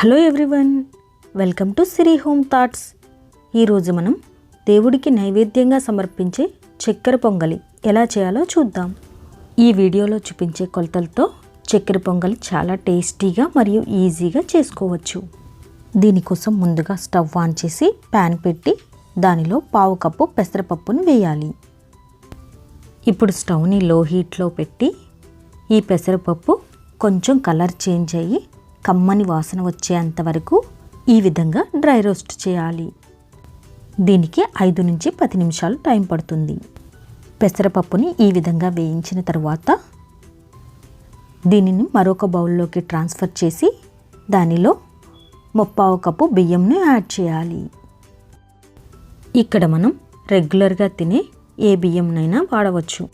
Hello everyone, welcome to Siri home thoughts. ఈరోజు మనం దేవుడికి నైవేద్యంగా సమర్పించే చక్కెర పొంగలి ఎలా చేయాలో చూద్దాం. ఈ వీడియోలో చూపించే కొలతలతో చక్కెర పొంగలి చాలా టేస్టీగా మరియు ఈజీగా చేసుకోవచ్చు. దీనికోసం ముందుగా స్టవ్ ఆన్ చేసి ప్యాన్ పెట్టి దానిలో పావు కప్పు పెసరపప్పును వేయాలి. ఇప్పుడు స్టవ్ని లో హీట్లో పెట్టి ఈ పెసరపప్పు కొంచెం కలర్ చేంజ్ అయ్యి కమ్మని వాసన వచ్చేంత వరకు ఈ విధంగా డ్రై రోస్ట్ చేయాలి. దీనికి 5 నుంచి 10 నిమిషాలు టైం పడుతుంది. పెసరపప్పుని ఈ విధంగా వేయించిన తర్వాత దీనిని మరొక బౌల్లోకి ట్రాన్స్ఫర్ చేసి దానిలో 1/4 కప్పు బియ్యంను యాడ్ చేయాలి. ఇక్కడ మనం రెగ్యులర్గా తినే ఏ బియ్యంనైనా వాడవచ్చు.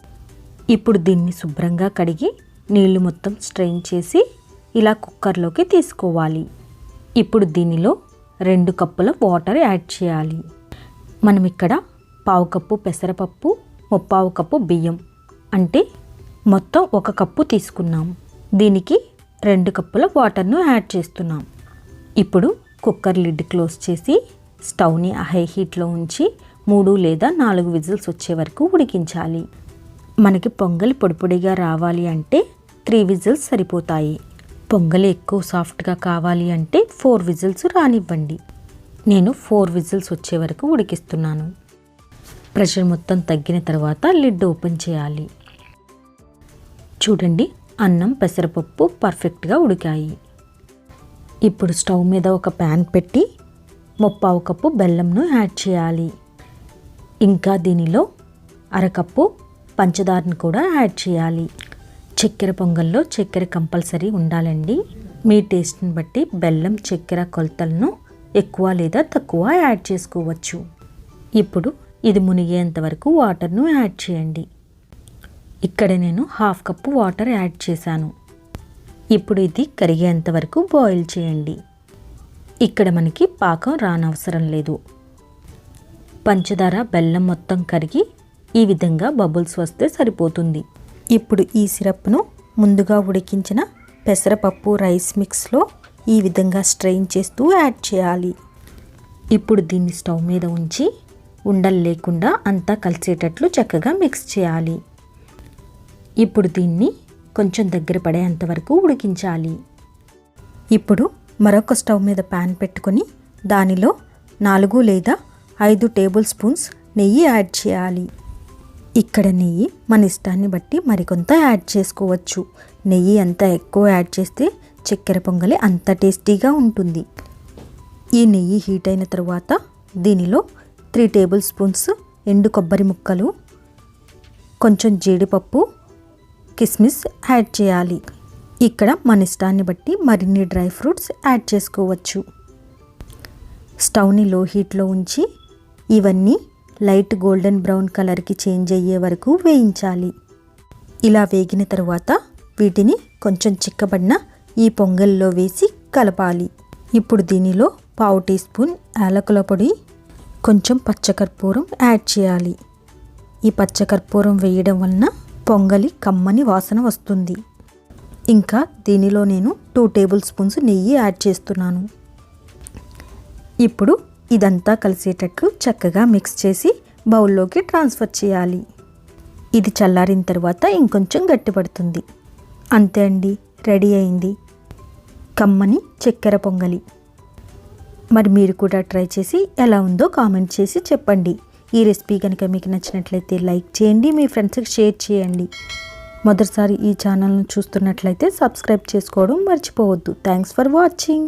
ఇప్పుడు దీన్ని శుభ్రంగా కడిగి నీళ్లు మొత్తం స్ట్రెయిన్ చేసి ఇలా కుక్కర్లోకి తీసుకోవాలి. ఇప్పుడు దీనిలో 2 కప్పుల వాటర్ యాడ్ చేయాలి. మనం ఇక్కడ 1/4 కప్పు పెసరపప్పు, 1/4 కప్పు బియ్యం అంటే మొత్తం 1 కప్పు తీసుకున్నాం. దీనికి 2 కప్పుల వాటర్ను యాడ్ చేస్తున్నాం. ఇప్పుడు కుక్కర్ లిడ్ క్లోజ్ చేసి స్టవ్ని హై హీట్లో ఉంచి 3 లేదా 4 విజిల్స్ వచ్చే వరకు ఉడికించాలి. మనకి పొంగలి పొడిపొడిగా రావాలి అంటే 3 విజిల్స్ సరిపోతాయి. పొంగలి ఎక్కువ సాఫ్ట్గా కావాలి అంటే 4 విజిల్స్ రానివ్వండి. నేను 4 విజిల్స్ వచ్చే వరకు ఉడికిస్తున్నాను. ప్రెషర్ మొత్తం తగ్గిన తర్వాత లిడ్ ఓపెన్ చేయాలి. చూడండి, అన్నం పెసరపప్పు పర్ఫెక్ట్గా ఉడికాయి. ఇప్పుడు స్టవ్ మీద ఒక ప్యాన్ పెట్టి 1/4 కప్పు బెల్లంను యాడ్ చేయాలి. ఇంకా దీనిలో 1/2 కప్పు పంచదారను కూడా యాడ్ చేయాలి. చక్కెర పొంగల్లో చక్కెర కంపల్సరీ ఉండాలండి. మీ టేస్ట్ని బట్టి బెల్లం చక్కెర కొలతలను ఎక్కువ లేదా తక్కువ యాడ్ చేసుకోవచ్చు. ఇప్పుడు ఇది మునిగేంత వరకు వాటర్ను యాడ్ చేయండి. ఇక్కడ నేను 1/2 కప్పు వాటర్ యాడ్ చేశాను. ఇప్పుడు ఇది కరిగేంత వరకు బాయిల్ చేయండి. ఇక్కడ మనకి పాకం రానవసరం లేదు. పంచదార బెల్లం మొత్తం కరిగి ఈ విధంగా బబుల్స్ వస్తే సరిపోతుంది. ఇప్పుడు ఈ సిరప్ను ముందుగా ఉడికించిన పెసరపప్పు రైస్ మిక్స్లో ఈ విధంగా స్ట్రెయిన్ చేస్తూ యాడ్ చేయాలి. ఇప్పుడు దీన్ని స్టవ్ మీద ఉంచి ఉండలు లేకుండా అంతా కలిసేటట్లు చక్కగా మిక్స్ చేయాలి. ఇప్పుడు దీన్ని కొంచెం దగ్గర పడేంత వరకు ఉడికించాలి. ఇప్పుడు మరొక స్టవ్ మీద ప్యాన్ పెట్టుకొని దానిలో 4 లేదా 5 టేబుల్ స్పూన్స్ నెయ్యి యాడ్ చేయాలి. ఇక్కడ నెయ్యి మన ఇష్టాన్ని బట్టి మరికొంత యాడ్ చేసుకోవచ్చు. నెయ్యి ఎంత ఎక్కువ యాడ్ చేస్తే చక్కెర పొంగలి అంత టేస్టీగా ఉంటుంది. ఈ నెయ్యి హీట్ అయిన తర్వాత దీనిలో 3 టేబుల్ స్పూన్స్ ఎండు కొబ్బరి ముక్కలు, కొంచెం జీడిపప్పు, కిస్మిస్ యాడ్ చేయాలి. ఇక్కడ మన ఇష్టాన్ని బట్టి మరిన్ని డ్రై ఫ్రూట్స్ యాడ్ చేసుకోవచ్చు. స్టవ్ని లో హీట్లో ఉంచి ఇవన్నీ లైట్ గోల్డెన్ బ్రౌన్ కలర్కి చేంజ్ అయ్యే వరకు వేయించాలి. ఇలా వేగిన తర్వాత వీటిని కొంచెం చిక్కబడిన ఈ పొంగల్లో వేసి కలపాలి. ఇప్పుడు దీనిలో 1/2 టీ స్పూన్ యాలకుల పొడి, కొంచెం పచ్చకర్పూరం యాడ్ చేయాలి. ఈ పచ్చకర్పూరం వేయడం వలన పొంగలి కమ్మని వాసన వస్తుంది. ఇంకా దీనిలో నేను 2 టేబుల్ స్పూన్స్ నెయ్యి యాడ్ చేస్తున్నాను. ఇప్పుడు ఇదంతా కలిసేటట్లు చక్కగా మిక్స్ చేసి బౌల్లోకి ట్రాన్స్ఫర్ చేయాలి. ఇది చల్లారిన తర్వాత ఇంకొంచెం గట్టిపడుతుంది. అంతే అండి, రెడీ అయింది కమ్మని చక్కెర పొంగలి. మరి మీరు కూడా ట్రై చేసి ఎలా ఉందో కామెంట్ చేసి చెప్పండి. ఈ రెసిపీ కనుక మీకు నచ్చినట్లయితే లైక్ చేయండి, మీ ఫ్రెండ్స్కి షేర్ చేయండి. మొదటిసారి ఈ ఛానల్ను చూస్తున్నట్లయితే సబ్స్క్రైబ్ చేసుకోవడం మర్చిపోవద్దు. Thanks for watching.